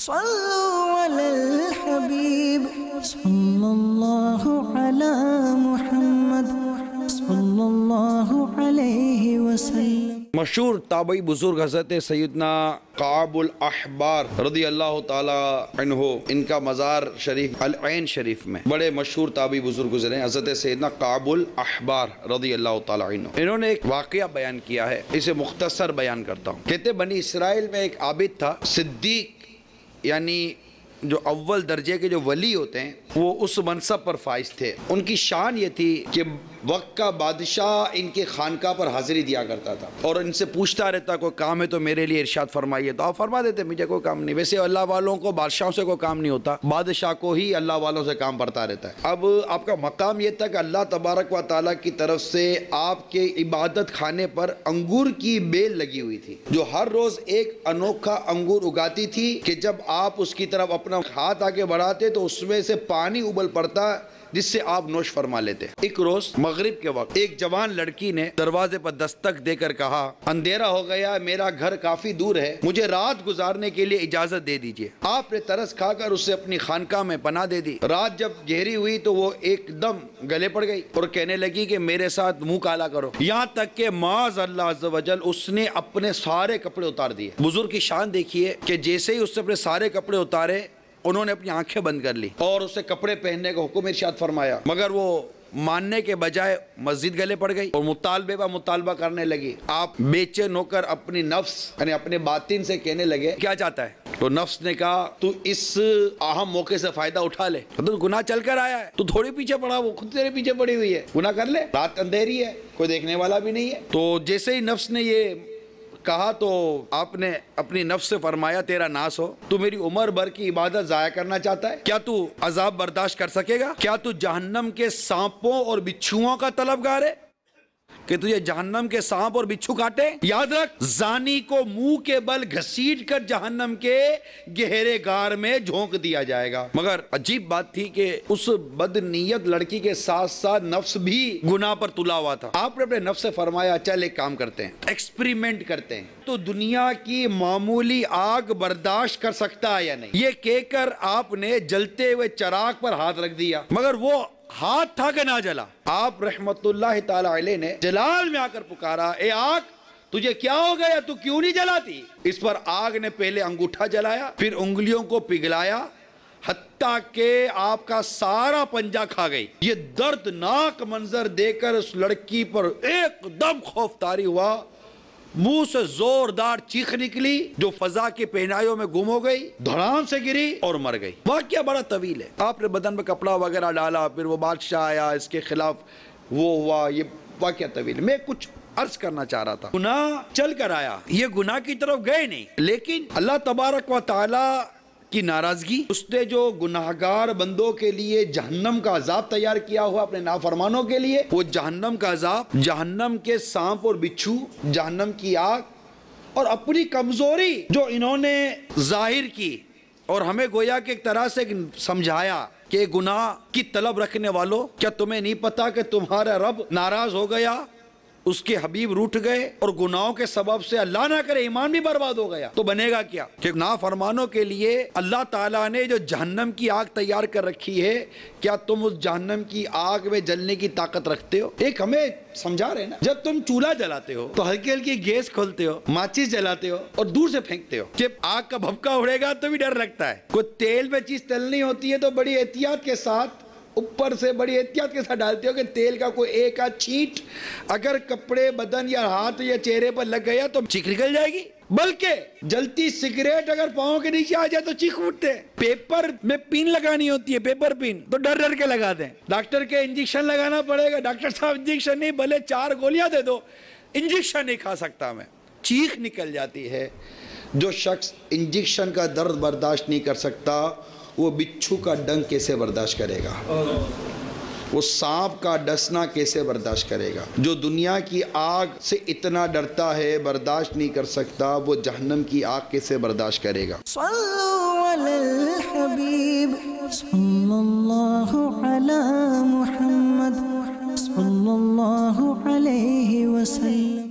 صلوا علی الحبیب صلی اللہ علی محمد صلی اللہ علیہ وسلم۔ مشہور تابعی بزرگ حضرت سیدنا کعب الاحبار رضی اللہ تعالی عنہ، ان کا مزار شریف العین شریف میں بڑے مشہور تابعی بزرگ گزرے ہیں، حضرت سیدنا کعب الاحبار رضی اللہ تعالی عنہ۔ انہوں نے ایک واقعہ بیان کیا ہے، اسے مختصر بیان کرتا ہوں۔ کہتے بنی اسرائیل میں ایک عابد تھا، صدیق یعنی جو اول درجے کے جو ولی ہوتے ہیں وہ اس منصب پر فائز تھے۔ ان کی شان یہ تھی کہ وقت کا بادشاہ ان کے خانقاہ پر حاضری دیا کرتا تھا اور ان سے پوچھتا رہتا کوئی کام ہے تو میرے لیے ارشاد فرمائیے، تو آپ فرما دیتے مجھے کوئی کام نہیں۔ ویسے اللہ والوں کو بادشاہوں سے کوئی کام نہیں ہوتا، بادشاہ کو ہی اللہ والوں سے کام پڑتا رہتا ہے۔ اب آپ کا مقام یہ تھا کہ اللہ تبارک و تعالیٰ کی طرف سے آپ کے عبادت خانے پر انگور کی بیل لگی ہوئی تھی، جو ہر روز ایک انوکھا انگور اگاتی تھی کہ جب آپ اس کی طرف اپنا ہاتھ آگے بڑھاتے تو اس میں سے پانی ابل پڑتا جس سے آپ نوش فرما لیتے۔ ایک روز مغرب کے وقت ایک جوان لڑکی نے دروازے پر دستک دے کر کہا، اندھیرا ہو گیا، میرا گھر کافی دور ہے، مجھے رات گزارنے کے لیے اجازت دے دیجیے۔ آپ نے ترس کھا کر اسے اپنی خانقاہ میں پناہ دے دی۔ رات جب گہری ہوئی تو وہ ایک دم گلے پڑ گئی اور کہنے لگی کہ میرے ساتھ منہ کالا کرو، یہاں تک کہ معاذ اللہ عز و جل اس نے اپنے سارے کپڑے اتار دیے۔ بزرگ کی شان دیکھیے کہ جیسے ہی اس نے اپنے سارے کپڑے اتارے انہوں نے اپنی آنکھیں بند کر لی اور اسے کپڑے پہننے کا حکم ارشاد فرمایا، مگر وہ ماننے کے بجائے مسجد گلے پڑ گئی اور مطالبہ کرنے لگی۔ آپ بے چین ہو کر اپنی نفس یعنی اپنے باطن سے کہنے لگے کیا چاہتا ہے؟ تو نفس نے کہا تو اس اہم موقع سے فائدہ اٹھا لے، تو گناہ چل کر آیا ہے، تو تھوڑی پیچھے پڑا، وہ خود تیرے پیچھے پڑی ہوئی ہے، گناہ کر لے، رات اندھیری ہے، کوئی دیکھنے والا بھی نہیں ہے۔ تو جیسے ہی نفس نے یہ کہا تو آپ نے اپنی نفس سے فرمایا تیرا ناس ہو، تو میری عمر بھر کی عبادت ضائع کرنا چاہتا ہے؟ کیا تو عذاب برداشت کر سکے گا؟ کیا تو جہنم کے سانپوں اور بچھوؤں کا طلبگار ہے کہ تجھے جہنم کے سانپ اور بچھو کاٹے؟ یاد رکھ، زانی کو منہ کے بل گھسیٹ کر جہنم کے گہرے گار میں جھونک دیا جائے گا۔ مگر عجیب بات تھی کہ اس بد نیت لڑکی کے ساتھ ساتھ نفس بھی گناہ پر تلا ہوا تھا۔ آپ نے اپنے نفس سے فرمایا چل ایک کام کرتے ہیں، ایکسپریمنٹ کرتے ہیں، تو دنیا کی معمولی آگ برداشت کر سکتا ہے یا نہیں؟ یہ کہہ کر آپ نے جلتے ہوئے چراغ پر ہاتھ رکھ دیا، مگر وہ ہاتھ تھا کہ نہ جلا۔ آپ رحمت اللہ تعالی علیہ نے جلال میں آ کر پکارا، اے آگ تجھے کیا ہو گیا، تو کیوں نہیں جلاتی؟ اس پر آگ نے پہلے انگوٹھا جلایا، پھر انگلیوں کو پگھلایا، حتیٰ کہ آپ کا سارا پنجہ کھا گئی۔ یہ دردناک منظر دیکھ کر اس لڑکی پر ایک دم خوف طاری ہوا، منہ سے زوردار چیخ نکلی جو فضا کے پہنائیوں میں گم ہو گئی، دھڑام سے گری اور مر گئی۔ واقعہ بڑا طویل ہے، آپ نے بدن پہ کپڑا وغیرہ ڈالا، پھر وہ بادشاہ آیا، اس کے خلاف وہ ہوا، یہ واقعہ طویل ہے۔ میں کچھ عرض کرنا چاہ رہا تھا، گناہ چل کر آیا، یہ گناہ کی طرف گئے نہیں، لیکن اللہ تبارک و تعالی کی ناراضگی، اس نے جو گناہگار بندوں کے لیے جہنم کا عذاب تیار کیا ہوا اپنے نافرمانوں کے لیے، وہ جہنم کا عذاب، جہنم کے سانپ اور بچھو، جہنم کی آگ اور اپنی کمزوری جو انہوں نے ظاہر کی اور ہمیں گویا کہ ایک طرح سے سمجھایا کہ گناہ کی طلب رکھنے والوں، کیا تمہیں نہیں پتا کہ تمہارا رب ناراض ہو گیا، اس کے حبیب روٹھ گئے اور گناہوں کے سبب سے اللہ نہ کرے ایمان بھی برباد ہو گیا، تو بنے گا کیا؟ کہ نافرمانوں کے لیے اللہ تعالیٰ نے جو جہنم کی آگ تیار کر رکھی ہے، کیا تم اس جہنم کی آگ میں جلنے کی طاقت رکھتے ہو؟ ایک ہمیں سمجھا رہے نا، جب تم چولہا جلاتے ہو تو ہلکی ہلکی گیس کھولتے ہو، ماچس جلاتے ہو اور دور سے پھینکتے ہو، جب آگ کا بھبکا اڑے گا تو بھی ڈر لگتا ہے۔ کوئی تیل میں چیز تلنی ہوتی ہے تو بڑی احتیاط کے ساتھ، اوپر سے بڑی احتیاط کے ساتھ ڈالتے ہو کہ تیل کا کوئی ایک آدھ چھینٹ اگر کپڑے، بدن یا ہاتھ یا چہرے پر لگ گیا تو چیخ نکل جائے گی، بلکہ جلتی سگریٹ اگر پاؤں کے نیچے آ جائے تو چیخ اٹھتے ہیں۔ پیپر میں پین لگانی ہوتی ہے، پیپر پین، تو ڈر ڈر کے لگاتے ہیں۔ ڈاکٹر کے انجیکشن لگانا پڑے گا، ڈاکٹر صاحب انجیکشن نہیں، بھلے 4 گولیاں دے دو، انجیکشن نہیں کھا سکتا میں، چیخ نکل جاتی ہے۔ جو شخص انجیکشن کا درد برداشت نہیں کر سکتا وہ بچھو کا ڈنگ کیسے برداشت کرے گا؟ وہ سانپ کا ڈسنا کیسے برداشت کرے گا؟ جو دنیا کی آگ سے اتنا ڈرتا ہے، برداشت نہیں کر سکتا، وہ جہنم کی آگ کیسے برداشت کرے گا؟ صلوا علی الحبیب صلی اللہ علی محمد صلی اللہ علیہ وسلم۔